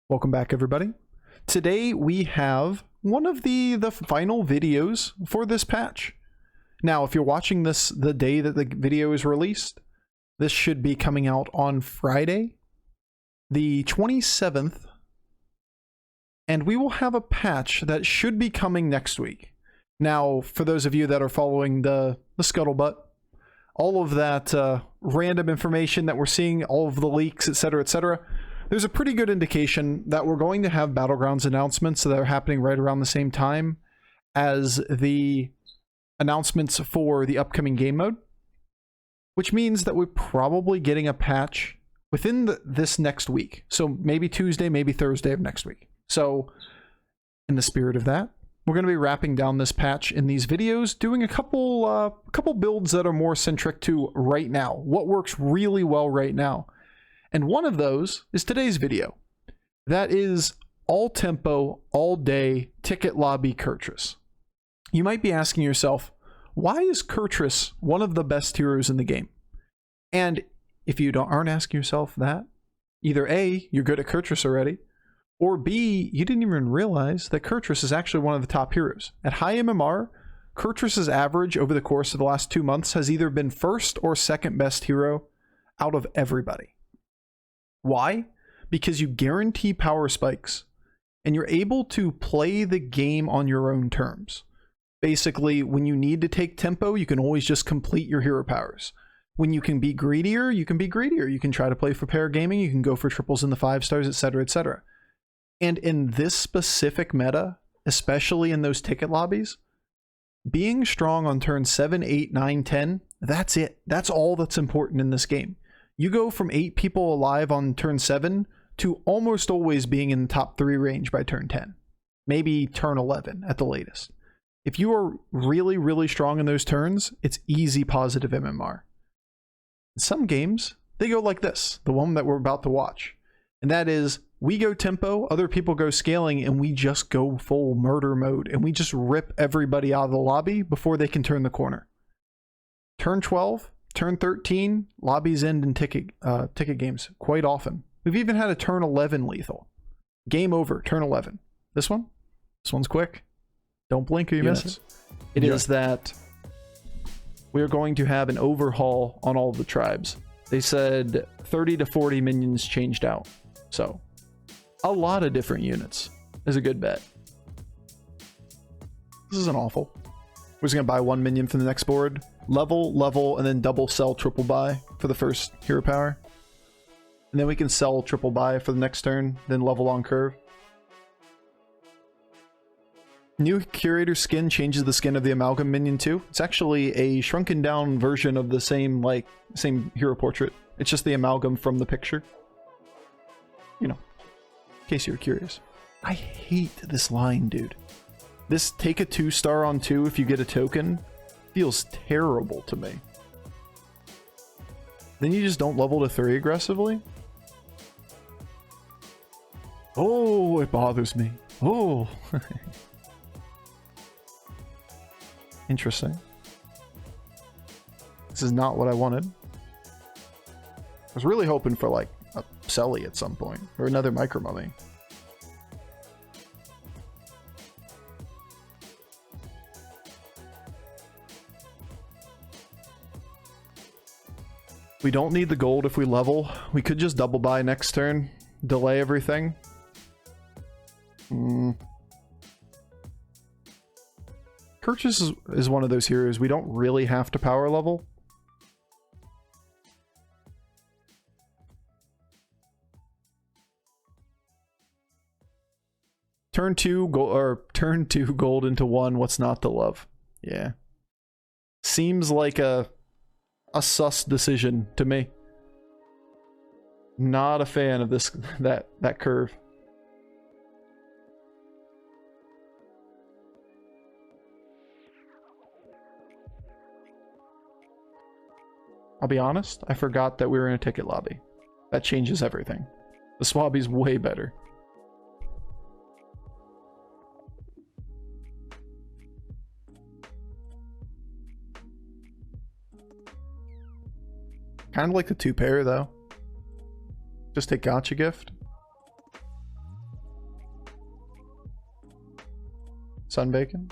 Welcome back, everybody. Today we have one of the final videos for this patch. Now, if you're watching this the day that the video is released, this should be coming out on Friday, the 27th, and we will have a patch that should be coming next week. Now, for those of you that are following the scuttlebutt, all of that random information that we're seeing, all of the leaks, etc., there's a pretty good indication that we're going to have Battlegrounds announcements that are happening right around the same time as the announcements for the upcoming game mode, which means that we're probably getting a patch within this next week. So maybe Tuesday, maybe Thursday of next week. So in the spirit of that, we're going to be wrapping down this patch in these videos, doing a couple builds that are more centric to right now, what works really well right now. And one of those is today's video. That is all tempo, all day, ticket lobby Kurtrus. You might be asking yourself, why is Kurtrus one of the best heroes in the game? And if you aren't asking yourself that, either A, you're good at Kurtrus already, or B, you didn't even realize that Kurtrus is actually one of the top heroes. At high MMR, Kurtrus's average over the course of the last 2 months has either been first or second best hero out of everybody. Why? Because you guarantee power spikes, and you're able to play the game on your own terms. Basically, when you need to take tempo, you can always just complete your hero powers. When you can be greedier, you can be greedier. You can try to play for pair gaming, you can go for triples in the 5 stars, etc. And in this specific meta, especially in those ticket lobbies, being strong on turn 7, 8, 9, 10, that's it. That's all that's important in this game. You go from 8 people alive on turn 7 to almost always being in the top 3 range by turn 10. Maybe turn 11 at the latest. If you are really, really strong in those turns, it's easy positive MMR. In some games, they go like this, the one that we're about to watch. And that is, we go tempo, other people go scaling, and we just go full murder mode, and we just rip everybody out of the lobby before they can turn the corner. Turn 12, turn 13, lobbies end in ticket games quite often. We've even had a turn 11 lethal. Game over, turn 11. This one's quick. Don't blink or you miss it. It is that we're going to have an overhaul on all of the tribes. They said 30 to 40 minions changed out. So a lot of different units is a good bet. This isn't awful. We're just going to buy 1 minion from the next board. Level, and then double sell triple buy for the first hero power. And then we can sell triple buy for the next turn, then level on curve. New curator skin changes the skin of the amalgam minion too. It's actually a shrunken down version of the same hero portrait. It's just the amalgam from the picture. You know, in case you were curious. I hate this line, dude. This take a 2-star on 2 if you get a token feels terrible to me. Then you just don't level to 3 aggressively? Oh, it bothers me. Oh. Interesting. This is not what I wanted. I was really hoping for like a Selly at some point, or another micro mummy. We don't need the gold if we level. We could just double buy next turn, delay everything. Kurtrus is one of those heroes we don't really have to power level. Turn 2 gold into 1. What's not to love? Yeah, seems like a sus decision to me. Not a fan of this that curve. I'll be honest, I forgot that we were in a ticket lobby. That changes everything. The Swabby's way better. Kind of like the 2-pair though. Just take Gotcha Gift. Sunbacon.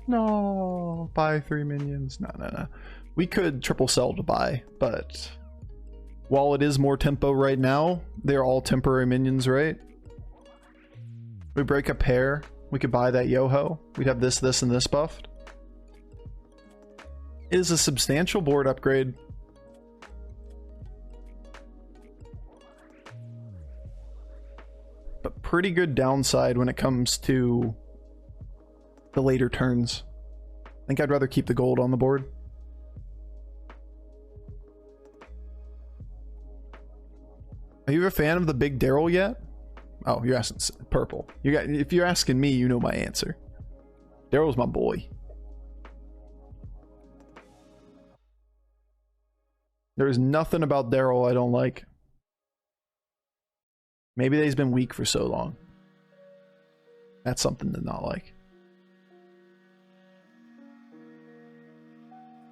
No, buy 3 minions. No. We could triple sell to buy, but while it is more tempo right now, they're all temporary minions, right? We break a pair. We could buy that Yoho. We'd have this, and this buffed. It is a substantial board upgrade. But pretty good downside when it comes to the later turns. I think I'd rather keep the gold on the board. Are you a fan of the big Daryl yet? Oh, you're asking purple. If you're asking me, you know my answer. Daryl's my boy. There's nothing about Daryl I don't like. Maybe he's been weak for so long. That's something to not like.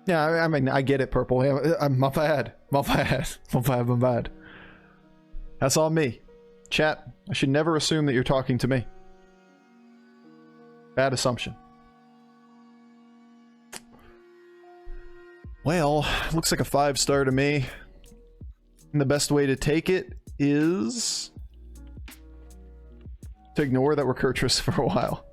Yeah, I mean, I get it, purple. Yeah, my bad. That's on me. Chat, I should never assume that you're talking to me. Bad assumption. Well, looks like a 5-star to me. And the best way to take it is to ignore that we're Kurtrus for a while.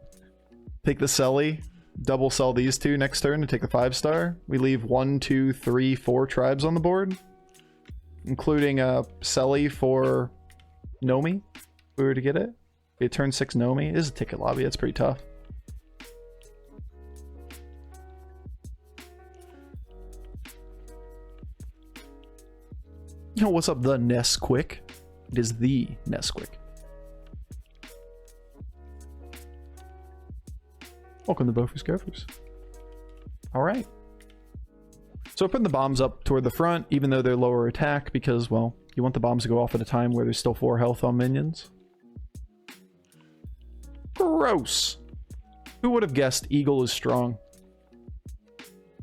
Take the Selly, double sell these two next turn to take the 5-star. We leave 1, 2, 3, 4 tribes on the board, including a Selly for Nomi, if we were to get it. Be a turn 6 Nomi. It is a ticket lobby, that's pretty tough. Yo, what's up, the Nesquik? It is the Nesquik. Welcome to Bofur's Gophers. Alright. So putting the bombs up toward the front, even though they're lower attack, because, well, you want the bombs to go off at a time where there's still 4 health on minions. Gross! Who would have guessed Eagle is strong?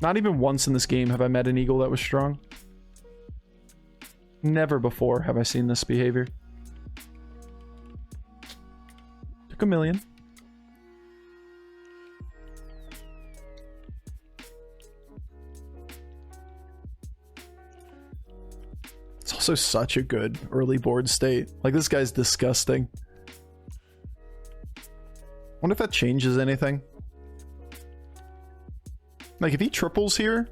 Not even once in this game have I met an Eagle that was strong. Never before have I seen this behavior. Took a million. It's also such a good early board state. Like, this guy's disgusting. Wonder if that changes anything. Like, if he triples here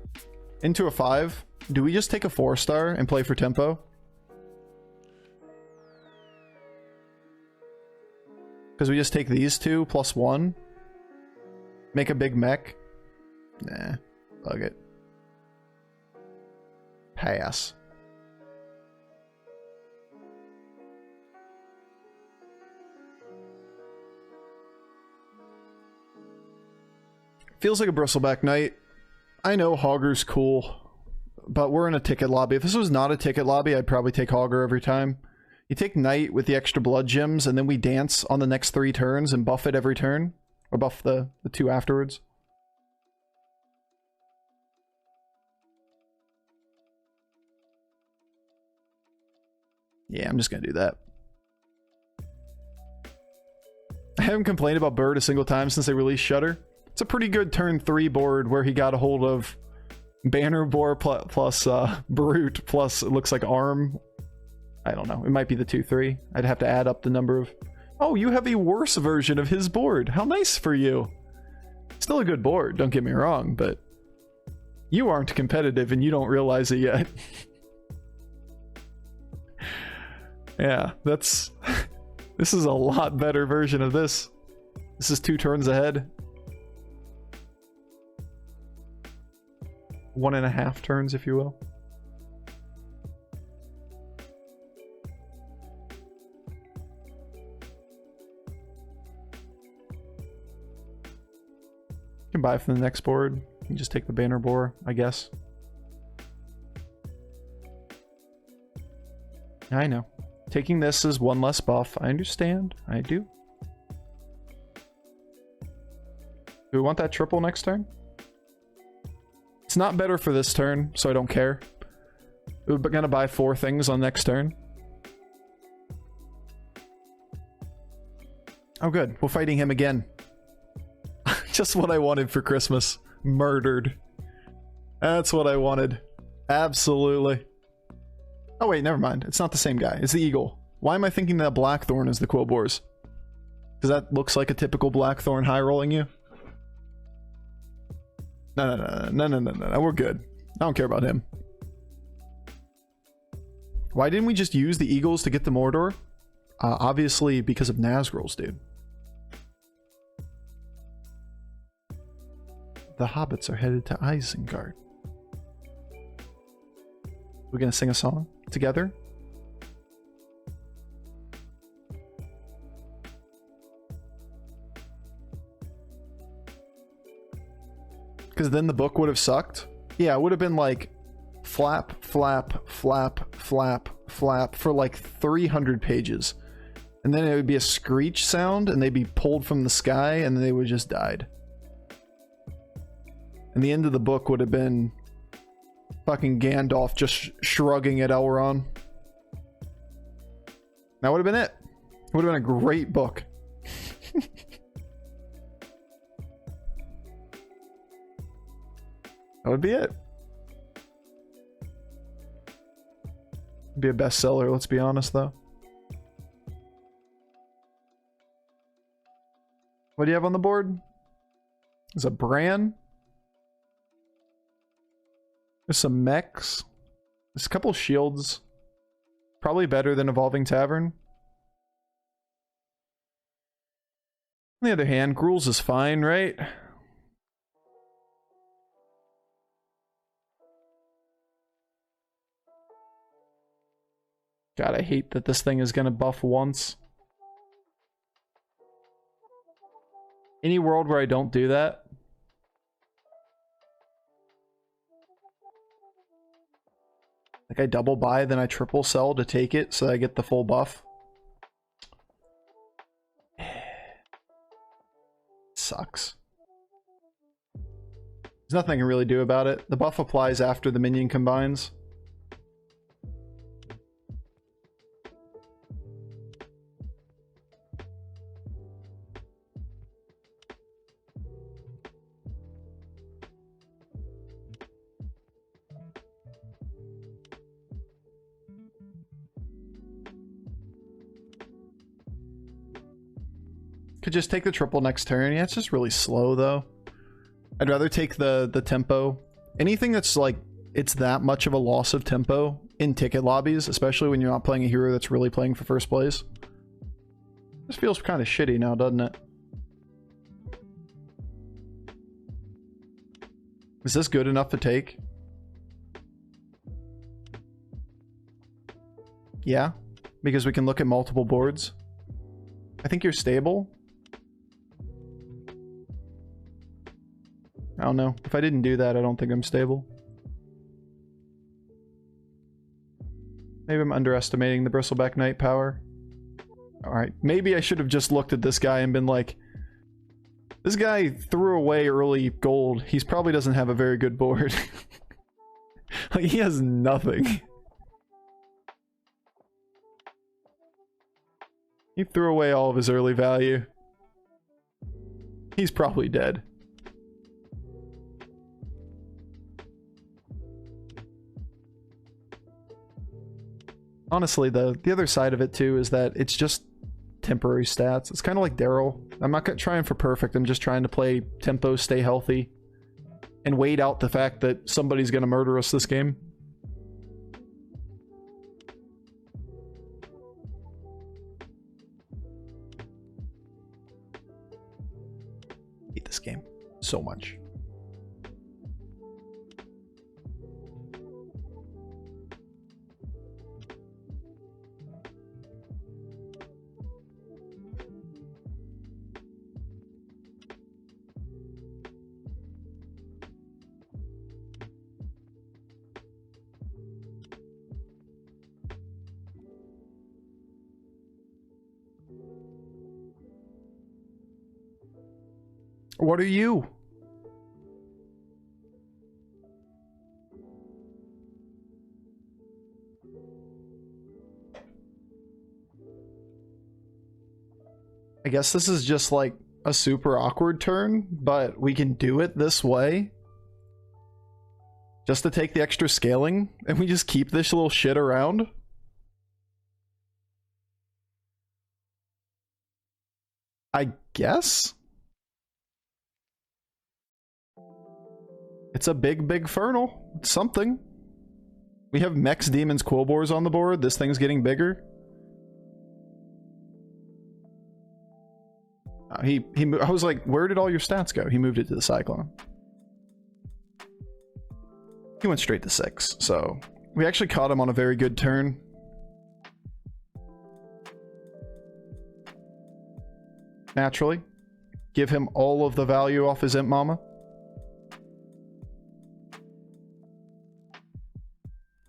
into a 5, do we just take a 4-star and play for tempo? Because we just take these two plus 1. Make a big mech? Nah, bug it. Pass. Feels like a bristleback night. I know Hogger's cool, but we're in a ticket lobby. If this was not a ticket lobby, I'd probably take Hogger every time. You take Knight with the extra blood gems, and then we dance on the next 3 turns and buff it every turn. Or buff the 2 afterwards. Yeah, I'm just gonna do that. I haven't complained about Bird a single time since they released Shutter. It's a pretty good turn 3 board where he got a hold of Banner Boar plus Brute plus, it looks like Arm. I don't know. It might be the 2-3. I'd have to add up the number of... Oh, you have a worse version of his board. How nice for you. Still a good board, don't get me wrong, but you aren't competitive and you don't realize it yet. Yeah, that's... This is a lot better version of this. This is 2 turns ahead. 1.5 turns, if you will. You can buy from the next board. You can just take the Banner Boar, I guess. I know. Taking this is 1 less buff. I understand. I do. Do we want that triple next turn? It's not better for this turn, so I don't care. We're gonna buy 4 things on next turn. Oh good, we're fighting him again. Just what I wanted for Christmas. Murdered. That's what I wanted. Absolutely. Oh wait, never mind. It's not the same guy. It's the eagle. Why am I thinking that Blackthorn is the Quillbores? Because that looks like a typical Blackthorn high rolling you. No, we're good. I don't care about him. Why didn't we just use the eagles to get the Mordor? Obviously because of Nazgul's, dude. The hobbits are headed to Isengard. We're gonna sing a song together? Because then the book would have sucked. Yeah, it would have been like flap, flap, flap, flap, flap for like 300 pages. And then it would be a screech sound and they'd be pulled from the sky and they would just died. And the end of the book would have been fucking Gandalf just shrugging at Elrond. That would have been it. It would have been a great book. That would be it. Be a bestseller, let's be honest though. What do you have on the board? There's a Bran. There's some mechs. There's a couple shields. Probably better than Evolving Tavern. On the other hand, Gruul's is fine, right? God, I hate that this thing is gonna buff once. Any world where I don't do that. Like I double buy, then I triple sell to take it so I get the full buff. Sucks. There's nothing I can really do about it. The buff applies after the minion combines. Could just take the triple next turn. Yeah, it's just really slow though. I'd rather take the tempo. Anything that's like, it's that much of a loss of tempo in ticket lobbies, especially when you're not playing a hero that's really playing for first place. This feels kind of shitty now, doesn't it? Is this good enough to take? Yeah, because we can look at multiple boards. I think you're stable. I don't know. If I didn't do that, I don't think I'm stable. Maybe I'm underestimating the Bristleback Knight power. Alright, maybe I should have just looked at this guy and been like, this guy threw away early gold. He probably doesn't have a very good board. Like, he has nothing. He threw away all of his early value. He's probably dead. Honestly, the other side of it too is that it's just temporary stats. It's kind of like Daryl. I'm not trying for perfect. I'm just trying to play tempo, stay healthy, and wait out the fact that somebody's going to murder us this game. I hate this game so much. What are you? I guess this is just like a super awkward turn, but we can do it this way. Just to take the extra scaling, and we just keep this little shit around. I guess? It's a big Fernal. It's something. We have Mechs, Demons, Quillbores on the board. This thing's getting bigger. I was like, where did all your stats go? He moved it to the Cyclone. He went straight to 6, so we actually caught him on a very good turn. Naturally, give him all of the value off his Imp Mama.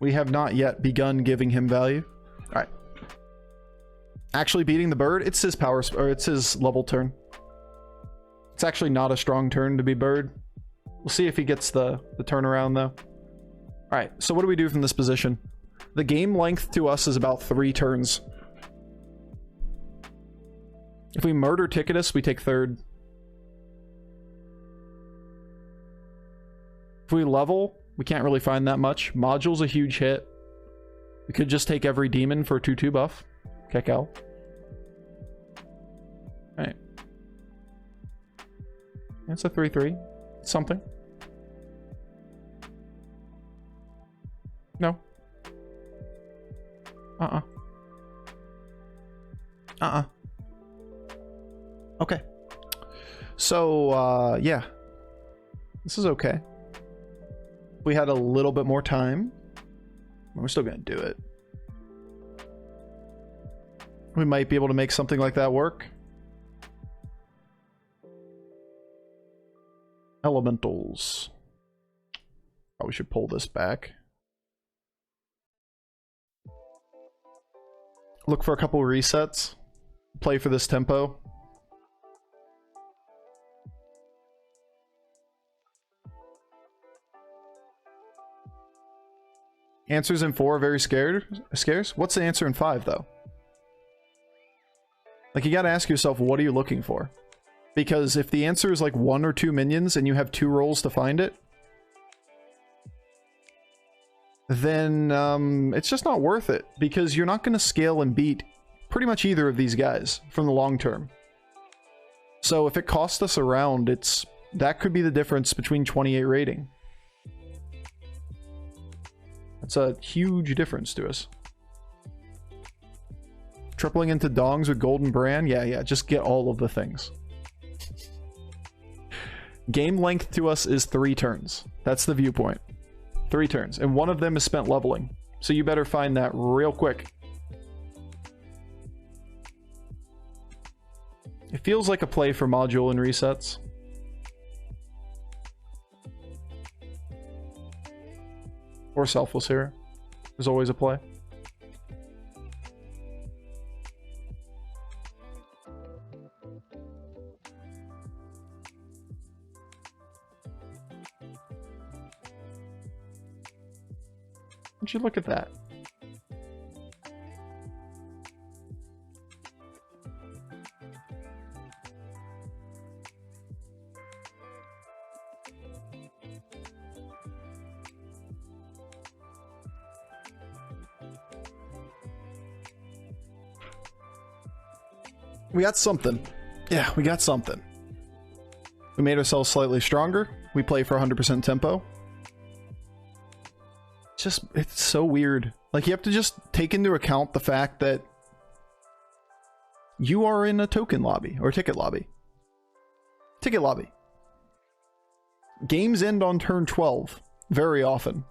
We have not yet begun giving him value. All right. Actually beating the bird, it's his power, or it's his level turn. It's actually not a strong turn to be bird. We'll see if he gets the turnaround though. All right, so what do we do from this position? The game length to us is about 3 turns. If we murder Ticketus, we take 3rd. If we level, we can't really find that much. Module's a huge hit. We could just take every demon for a 2/2 buff. Kekel. Alright. It's a 3/3. Something. No. Okay. So, yeah. This is okay. If we had a little bit more time, we're still gonna do it. We might be able to make something like that work. Elementals. Probably should pull this back. Look for a couple resets. Play for this tempo. Answers in 4 are very scarce. What's the answer in 5 though? Like, you gotta ask yourself, what are you looking for? Because if the answer is like 1 or 2 minions and you have 2 rolls to find it, then it's just not worth it, because you're not going to scale and beat pretty much either of these guys from the long term. So if it costs us a round, that could be the difference between 28 rating. That's a huge difference to us. Tripling into dongs with Golden Brand? Yeah, just get all of the things. Game length to us is 3 turns. That's the viewpoint. 3 turns. And one of them is spent leveling. So you better find that real quick. It feels like a play for module and resets. Or Selfless Hero. There's always a play. Would you look at that? We got something. Yeah, we got something. We made ourselves slightly stronger. We play for 100% tempo. It's so weird. Like, you have to just take into account the fact that you are in a token lobby or ticket lobby. Ticket lobby. Games end on turn 12 very often.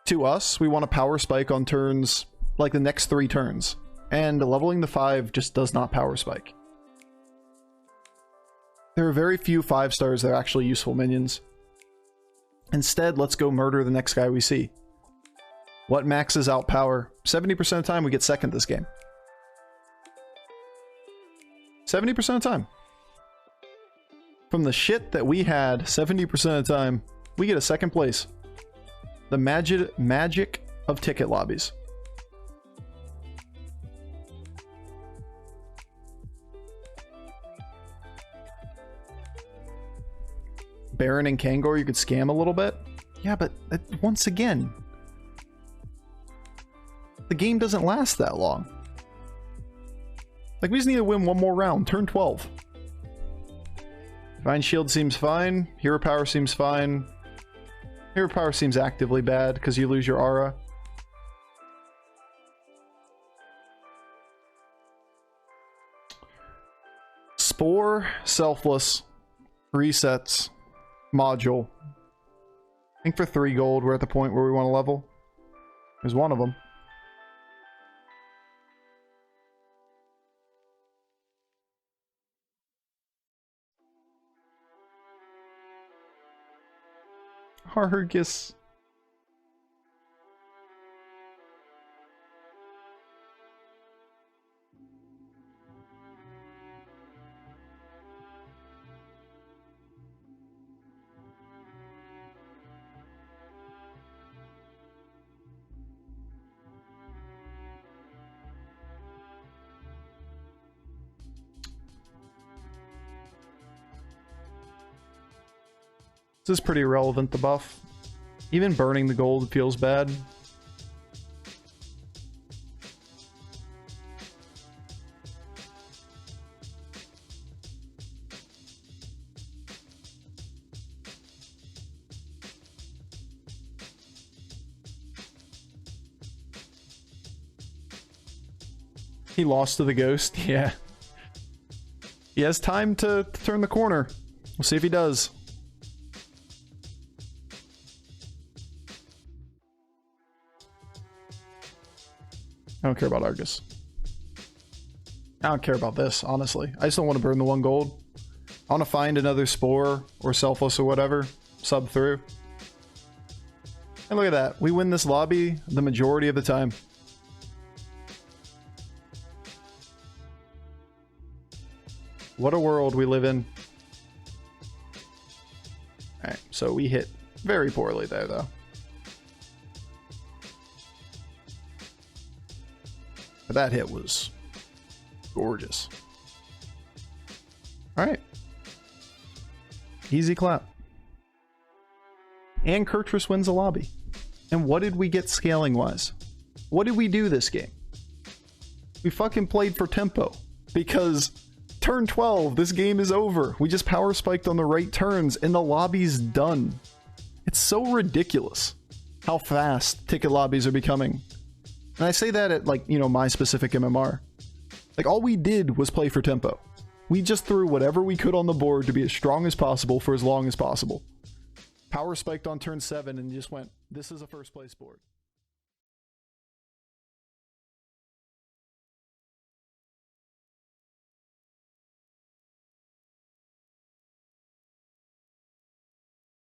To us, we want a power spike on turns, like the next 3 turns. And leveling the 5 just does not power spike. There are very few 5 stars that are actually useful minions. Instead, let's go murder the next guy we see. What maxes out power? 70% of the time we get second this game. 70% of the time. From the shit that we had, 70% of the time, we get a second place. The magic of ticket lobbies. Baron and Kangor, you could scam a little bit. Yeah, but once again, the game doesn't last that long. Like, we just need to win one more round. Turn 12. Divine Shield seems fine. Hero Power seems fine. Hero Power seems actively bad because you lose your aura. Spore, Selfless, Resets, Module. I think for 3 gold we're at the point where we want to level. There's one of them. Hargis. This is pretty irrelevant, the buff. Even burning the gold feels bad. He lost to the ghost, yeah. He has time to turn the corner. We'll see if he does. I don't care about Argus. I don't care about this, honestly. I just don't want to burn the 1 gold. I want to find another Spore or Selfless or whatever. Sub through. And look at that. We win this lobby the majority of the time. What a world we live in. Alright, so we hit very poorly there, though. But that hit was gorgeous. Alright. Easy clap. And Kurtrus wins a lobby. And what did we get scaling-wise? What did we do this game? We fucking played for tempo. Because turn 12, this game is over. We just power spiked on the right turns and the lobby's done. It's so ridiculous how fast ticket lobbies are becoming. And I say that at, like, you know, my specific MMR. Like, all we did was play for tempo. We just threw whatever we could on the board to be as strong as possible for as long as possible. Power spiked on turn 7 and just went, this is a first place board.